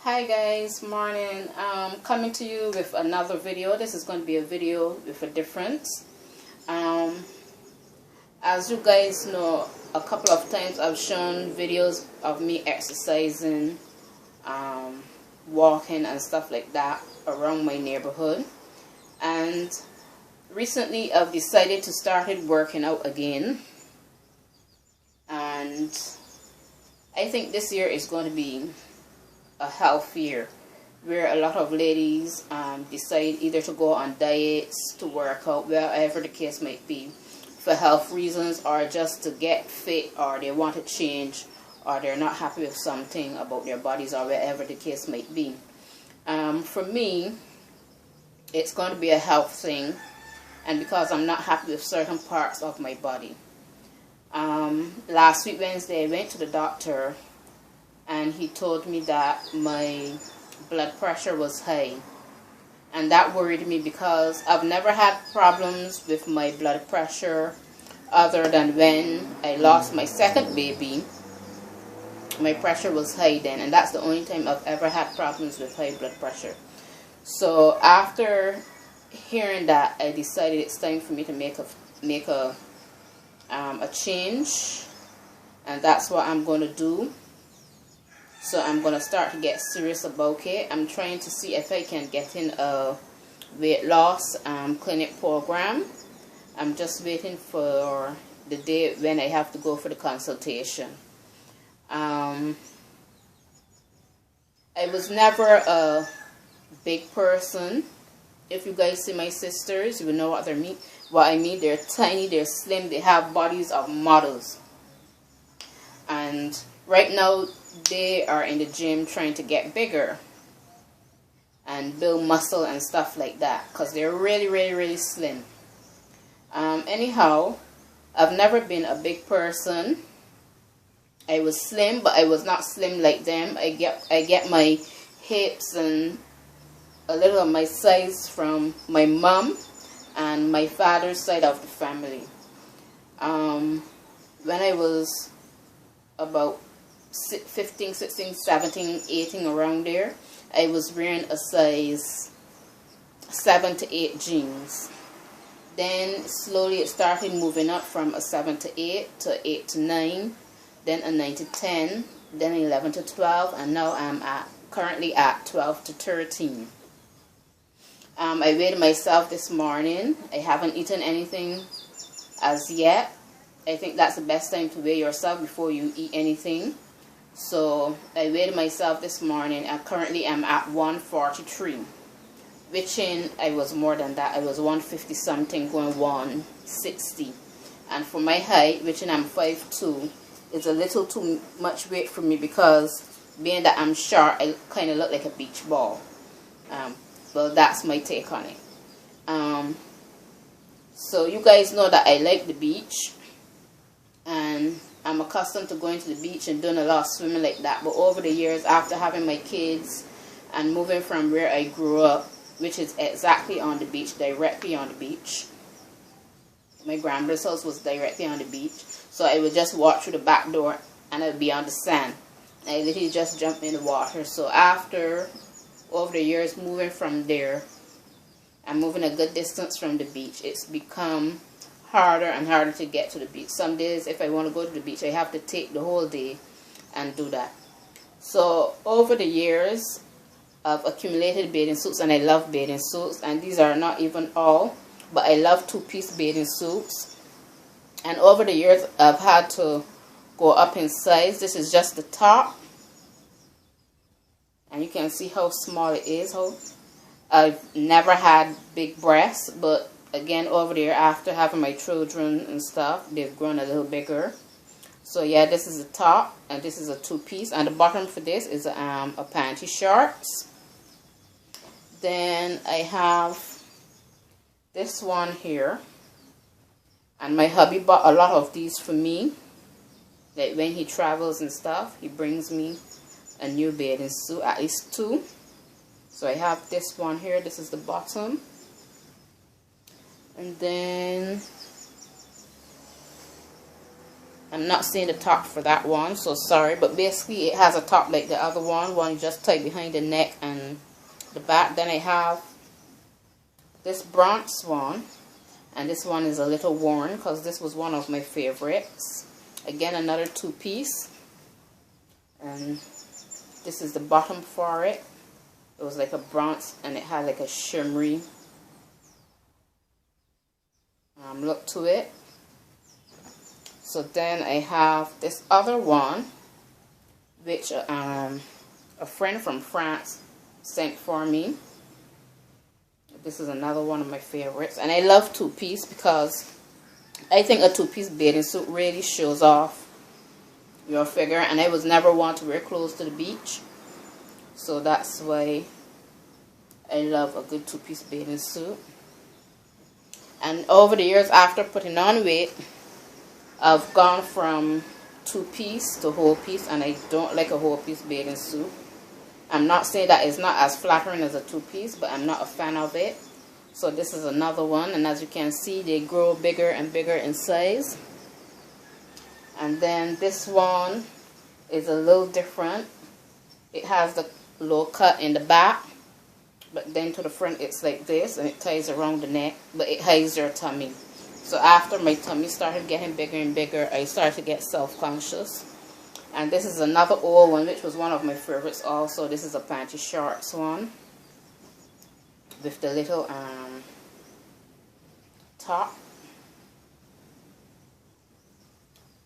Hi guys, morning. Coming to you with another video. This is going to be a video with a difference. As you guys know, a couple of times I've shown videos of me exercising, walking and stuff like that around my neighborhood. And recently I've decided to start working out again. And I think this year is going to be a health year, where a lot of ladies decide either to go on diets, to work out, wherever the case might be, for health reasons, or just to get fit, or they want to change, or they're not happy with something about their bodies, or wherever the case might be. For me, it's going to be a health thing, and because I'm not happy with certain parts of my body. Last week Wednesday I went to the doctor, and he told me that my blood pressure was high, and that worried me because I've never had problems with my blood pressure other than when I lost my second baby. My pressure was high then, and that's the only time I've ever had problems with high blood pressure. So after hearing that, I decided it's time for me to make a change, and that's what I'm going to do. So I'm going to start to get serious about it. I'm trying to see if I can get in a weight loss clinic program. I'm just waiting for the day when I have to go for the consultation. I was never a big person. If you guys see my sisters, you will know what I mean. They're tiny, they're slim, they have bodies of models. And right now they are in the gym trying to get bigger and build muscle and stuff like that, because they're really slim. Anyhow, I've never been a big person. I was slim, but I was not slim like them. I get my hips and a little of my size from my mom and my father's side of the family. When I was about 15, 16, 17, 18, around there, I was wearing a size 7 to 8 jeans. Then slowly it started moving up from a 7 to 8 to 8 to 9, then a 9 to 10, then 11 to 12, and now I'm currently at 12 to 13. I weighed myself this morning. I haven't eaten anything as yet. I think that's the best time to weigh yourself, before you eat anything. So I weighed myself this morning, and currently I'm at 143, which I was more than that. I was 150 something going 160, and for my height, which I'm 5'2", is a little too much weight for me, because being that I'm short, I kind of look like a beach ball. Well, that's my take on it. So you guys know that I like the beach, and I'm accustomed to going to the beach and doing a lot of swimming like that. But over the years, after having my kids and moving from where I grew up, which is exactly on the beach, directly on the beach, my grandmother's house was directly on the beach, so I would just walk through the back door and I would be on the sand. I literally just jump in the water. So after, over the years, moving from there and moving a good distance from the beach, it's become harder and harder to get to the beach. Some days, if I want to go to the beach, I have to take the whole day and do that. So over the years, I've accumulated bathing suits, and I love bathing suits, and these are not even all, but I love two-piece bathing suits. And over the years, I've had to go up in size. This is just the top, and you can see how small it is. I've never had big breasts, but again, over there, after having my children and stuff, they've grown a little bigger. So yeah, this is the top, and this is a two-piece, and the bottom for this is a panty shorts. Then I have this one here, and my hubby bought a lot of these for me. Like when he travels and stuff, he brings me a new bathing suit, at least 2. So I have this one here. This is the bottom. And then I'm not seeing the top for that one, so sorry. But basically it has a top like the other one. One you just tie behind the neck and the back. Then I have this bronze one. And this one is a little worn because this was one of my favorites. Again, another two-piece. And this is the bottom for it. It was like a bronze and it had like a shimmery look to it. So then I have this other one, which a friend from France sent for me. This is another one of my favorites. And I love two-piece because I think a two-piece bathing suit really shows off your figure. And I was never one to wear clothes to the beach. So that's why I love a good two-piece bathing suit. And over the years after putting on weight, I've gone from two-piece to whole-piece. And I don't like a whole-piece bathing suit. I'm not saying that it's not as flattering as a two-piece, but I'm not a fan of it. So this is another one, and as you can see, they grow bigger and bigger in size. And then this one is a little different. It has the low cut in the back, but then to the front it's like this, and it ties around the neck, but it hides your tummy. So after my tummy started getting bigger and bigger, I started to get self-conscious. And this is another old one, which was one of my favorites also. This is a panty shorts one with the little top.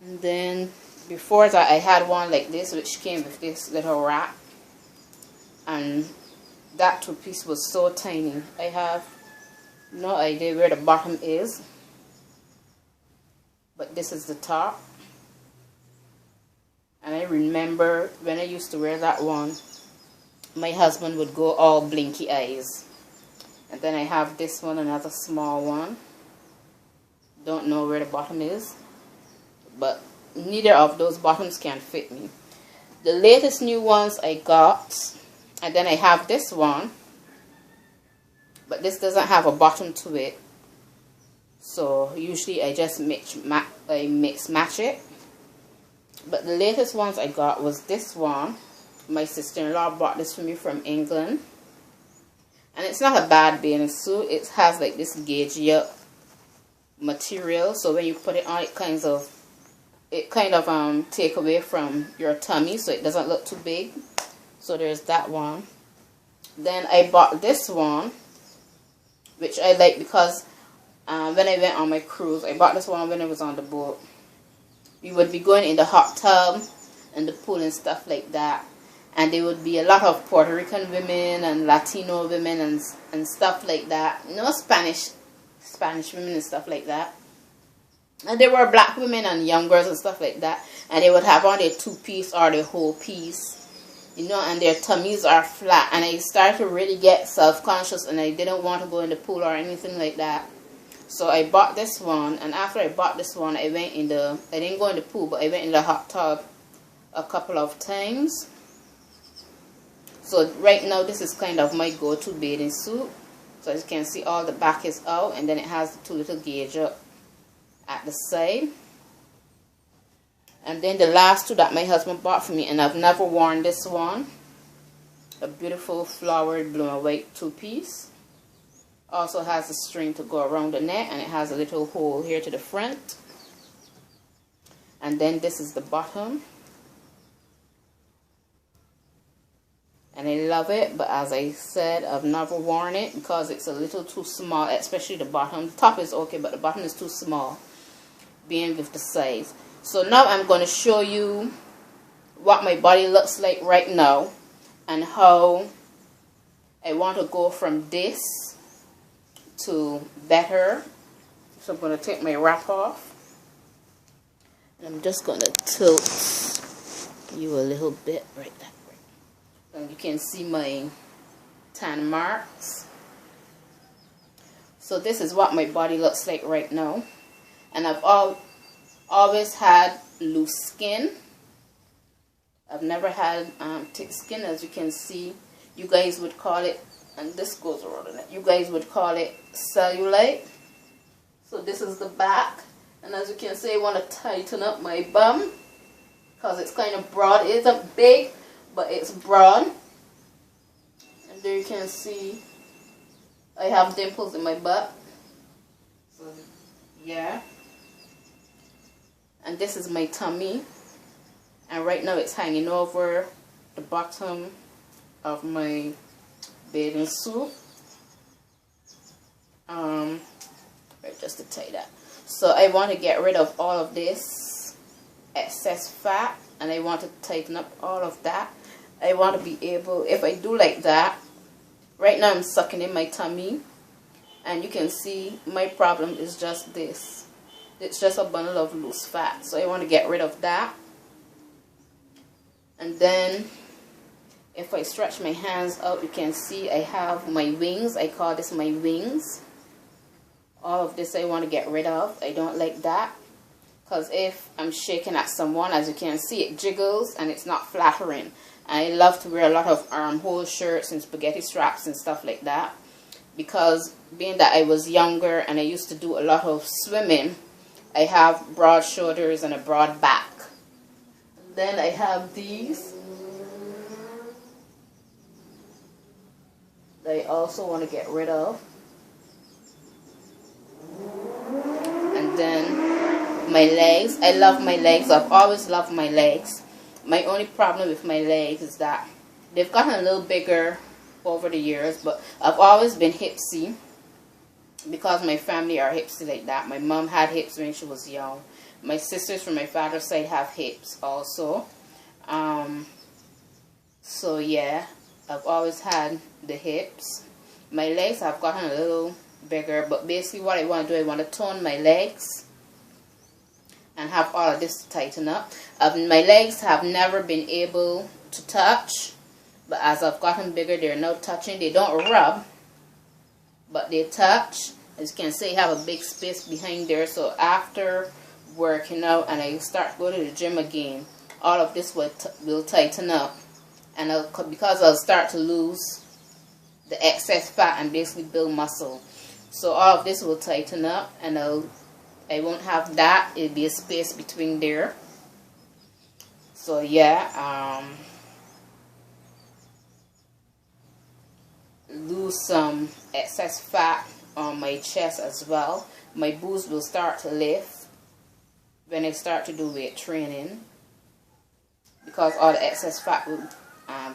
And then before that, I had one like this, which came with this little wrap. And that two-piece was so tiny. I have no idea where the bottom is. But this is the top. And I remember when I used to wear that one, my husband would go all blinky eyes. And then I have this one, another small one. Don't know where the bottom is, but neither of those bottoms can fit me. The latest new ones I got, and then I have this one, but this doesn't have a bottom to it. So usually I just mix match it. But the latest ones I got was this one. My sister-in-law bought this for me from England. And it's not a bad bathing suit. It has like this gauge up material. So when you put it on, it kind of take away from your tummy, so it doesn't look too big. So there's that one. Then I bought this one, which I like because when I went on my cruise, I bought this one when I was on the boat. We would be going in the hot tub and the pool and stuff like that. And there would be a lot of Puerto Rican women and Latino women and stuff like that. You know, Spanish women and stuff like that. And there were black women and young girls and stuff like that. And they would have on their two-piece or their whole piece. You know, and their tummies are flat. And I started to really get self-conscious, and I didn't want to go in the pool or anything like that. So I bought this one, and after I bought this one, I didn't go in the pool, but I went in the hot tub a couple of times. So right now, this is kind of my go-to bathing suit. So as you can see, all the back is out, and then it has the two little gauge up at the side. And then the last two that my husband bought for me, and I've never worn this one. A beautiful flowered blue and white two-piece. Also has a string to go around the neck, and it has a little hole here to the front. And then this is the bottom. And I love it, but as I said, I've never worn it because it's a little too small, especially the bottom. The top is okay, but the bottom is too small, being with the size. So now I'm going to show you what my body looks like right now and how I want to go from this to better. So I'm going to take my wrap off. And I'm just going to tilt you a little bit right that way. And you can see my tan marks. So this is what my body looks like right now. And I've always had loose skin. I've never had thick skin, as you can see. You guys would call it, and this goes around it, you guys would call it cellulite. So this is the back. And as you can see, I want to tighten up my bum because it's kind of broad. It isn't big, but it's broad. And there you can see I have dimples in my butt. So, yeah. And this is my tummy. And right now it's hanging over the bottom of my bathing suit. Right, just to tie that. So I want to get rid of all of this excess fat, and I want to tighten up all of that. I want to be able, if I do like that, right now I'm sucking in my tummy, and you can see my problem is just this. It's just a bundle of loose fat. So I want to get rid of that. And then if I stretch my hands out, you can see I have my wings. I call this my wings. All of this I want to get rid of. I don't like that, because if I'm shaking at someone, as you can see, it jiggles and it's not flattering. I love to wear a lot of armhole shirts and spaghetti straps and stuff like that, because being that I was younger and I used to do a lot of swimming, I have broad shoulders and a broad back. Then I have these. I also want to get rid of. And then my legs. I love my legs. I've always loved my legs. My only problem with my legs is that they've gotten a little bigger over the years, but I've always been hipsy because my family are hipsy like that. My mom had hips when she was young. My sisters from my father's side have hips also. So yeah, I've always had the hips. My legs have gotten a little bigger, but basically what I want to do, I want to tone my legs and have all of this to tighten up. My legs have never been able to touch, but as I've gotten bigger, they're now touching. They don't rub, but they touch. As you can see, I have a big space behind there. So after working out and I start to go to the gym again, all of this will tighten up, and because I'll start to lose the excess fat and basically build muscle. So all of this will tighten up, and I won't have that. It'll be a space between there. So yeah, lose some excess fat on my chest as well. My boobs will start to lift when I start to do weight training, because all the excess fat will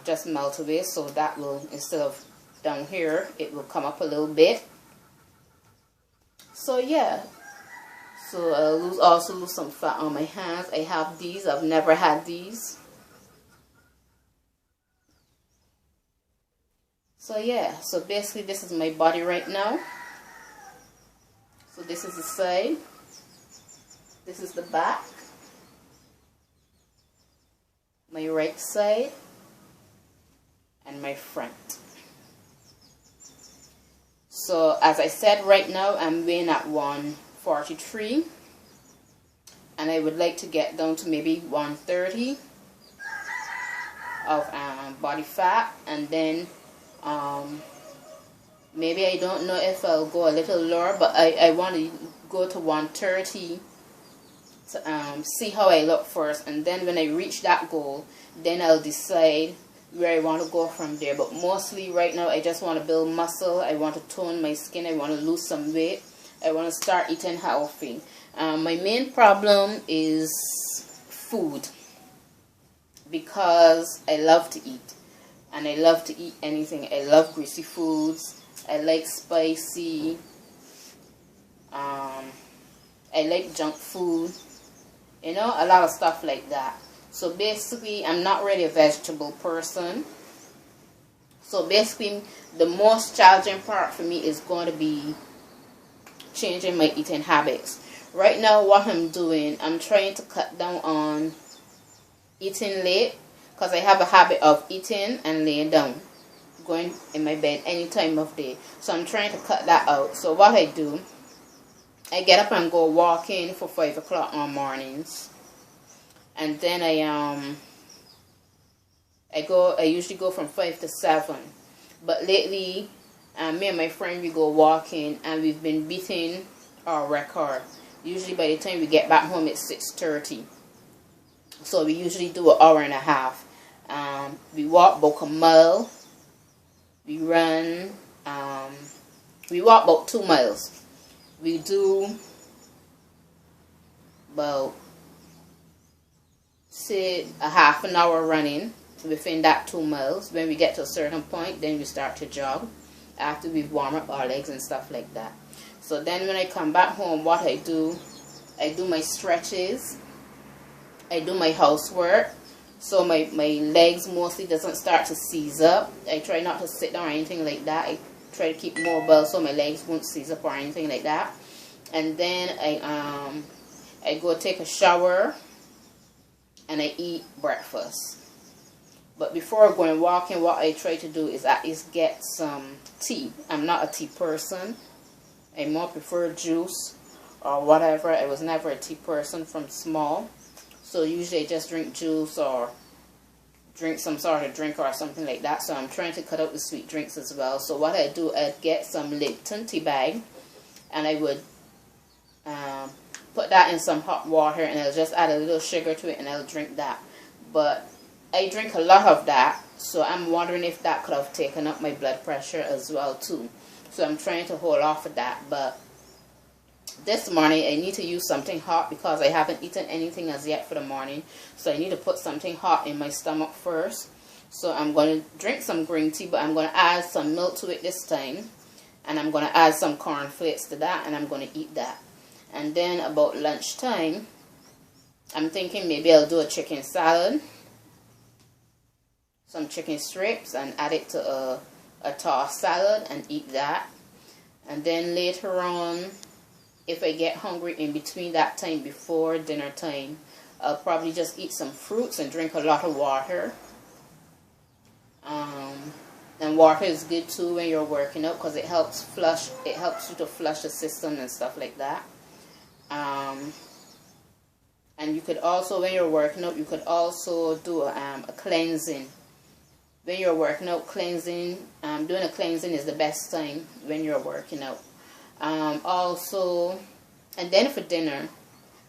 just melt away. So that will, instead of down here, it will come up a little bit. So yeah, so I'll also lose some fat on my hands. I have these. I've never had these. So yeah, so basically this is my body right now. So this is the side. This is the back. My right side. And my front. So as I said, right now I'm weighing at 143, and I would like to get down to maybe 130 of body fat, and then maybe, I don't know if I'll go a little lower, but I want to go to 130 to see how I look first, and then when I reach that goal, then I'll decide where I want to go from there. But mostly right now I just want to build muscle. I want to tone my skin. I want to lose some weight. I want to start eating healthy. My main problem is food, because I love to eat, and I love to eat anything. I love greasy foods. I like spicy. I like junk food, you know, a lot of stuff like that. So basically, I'm not really a vegetable person. So basically, the most challenging part for me is going to be changing my eating habits. Right now, what I'm doing, I'm trying to cut down on eating late, because I have a habit of eating and laying down, going in my bed any time of day. So I'm trying to cut that out. So what I do, I get up and go walking for 5 o'clock on mornings. And then I usually go from 5 to 7. But lately, me and my friend, we go walking, and we've been beating our record. Usually by the time we get back home it's 6:30. So we usually do an hour and a half. We walk about a mile. We run. We walk about 2 miles. We do about, say, a half an hour running within that 2 miles. When we get to a certain point, then we start to jog after we've warmed up our legs and stuff like that. So then when I come back home, what I do my stretches, I do my housework, so my legs mostly doesn't start to seize up. I try not to sit down or anything like that. I try to keep mobile so my legs won't seize up or anything like that. And then I go take a shower and I eat breakfast. But before going walking, what I try to do is at least get some tea. I'm not a tea person. I more prefer juice or whatever. I was never a tea person from small. So usually I just drink juice or drink some sort of drink or something like that. So I'm trying to cut out the sweet drinks as well. So what I do, I'd get some Lipton tea bag and I would put that in some hot water and I'll just add a little sugar to it and I'll drink that. But I drink a lot of that, so I'm wondering if that could have taken up my blood pressure as well too. So I'm trying to hold off of that. But this morning I need to use something hot because I haven't eaten anything as yet for the morning. So I need to put something hot in my stomach first. So I'm going to drink some green tea, but I'm going to add some milk to it this time. And I'm going to add some corn flakes to that and I'm going to eat that. And then about lunchtime, I'm thinking maybe I'll do a chicken salad, some chicken strips, and add it to a tossed salad and eat that. And then later on, if I get hungry in between that time before dinner time, I'll probably just eat some fruits and drink a lot of water. And water is good too when you're working out because it helps you to flush the system and stuff like that. And you could also, when you're working out, you could also do a cleansing. When you're working out, doing a cleansing is the best time when you're working out. Also, and then for dinner,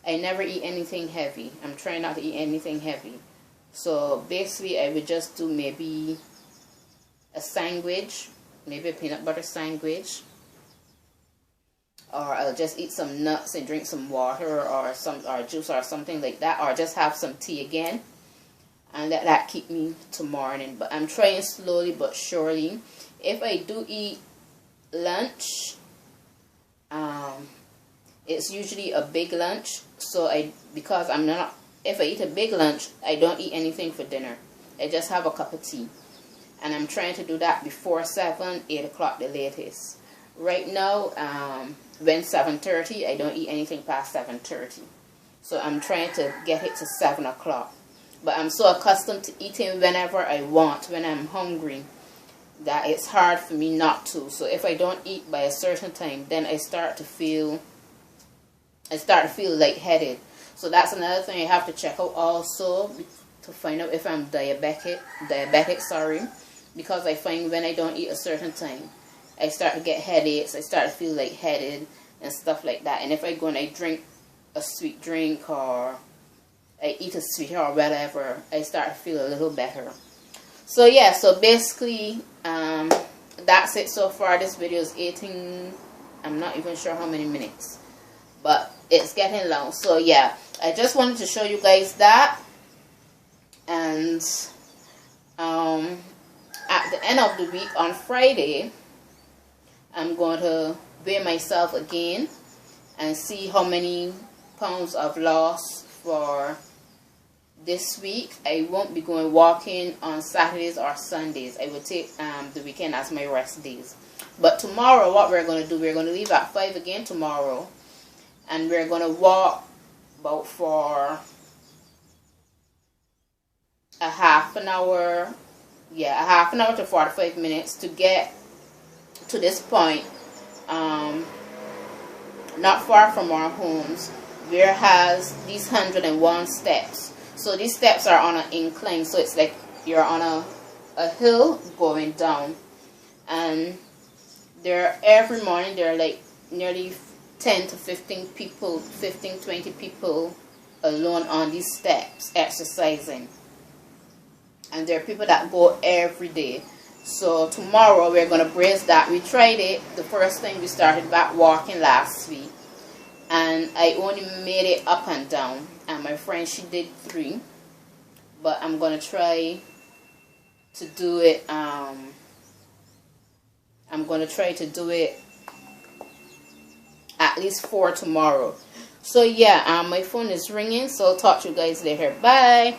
I never eat anything heavy. I'm trying not to eat anything heavy. So basically, I would just do maybe a sandwich, maybe a peanut butter sandwich. Or I'll just eat some nuts and drink some water or juice or something like that. Or just have some tea again. And let that keep me to morning. But I'm trying slowly but surely. If I do eat lunch, it's usually a big lunch. So if I eat a big lunch, I don't eat anything for dinner. I just have a cup of tea. And I'm trying to do that before 7, 8 o'clock the latest. Right now, when 7:30, I don't eat anything past 7:30. So I'm trying to get it to 7 o'clock. But I'm so accustomed to eating whenever I want, when I'm hungry, that it's hard for me not to. So if I don't eat by a certain time, then I start to feel lightheaded. So that's another thing I have to check out also to find out if I'm diabetic, because I find when I don't eat a certain time, I start to get headaches, I start to feel lightheaded and stuff like that. And if I go and I drink a sweet drink or I eat a sweet or whatever, I start to feel a little better. So yeah, so basically that's it so far. This video is 18, I'm not even sure how many minutes, but it's getting long. So yeah, I just wanted to show you guys that. And at the end of the week on Friday, I'm going to weigh myself again and see how many pounds I've lost for this week. I won't be going walking on Saturdays or Sundays. I will take the weekend as my rest days. But tomorrow, what we're going to do, we're going to leave at 5 again tomorrow. And we're going to walk about for a half an hour. Yeah, a half an hour to 45 minutes to get to this point. Not far from our homes, where has these 101 steps. So these steps are on an incline, so it's like you're on a hill going down. And every morning there are like nearly 10 to 15 people, 15, 20 people alone on these steps exercising. And there are people that go every day. So tomorrow we're going to brace that. We tried it. The first time we started back walking last week. And I only made it up and down. And my friend, she did 3. But I'm going to try to do it. I'm going to try to do it at least 4 tomorrow. So yeah, my phone is ringing. So I'll talk to you guys later. Bye.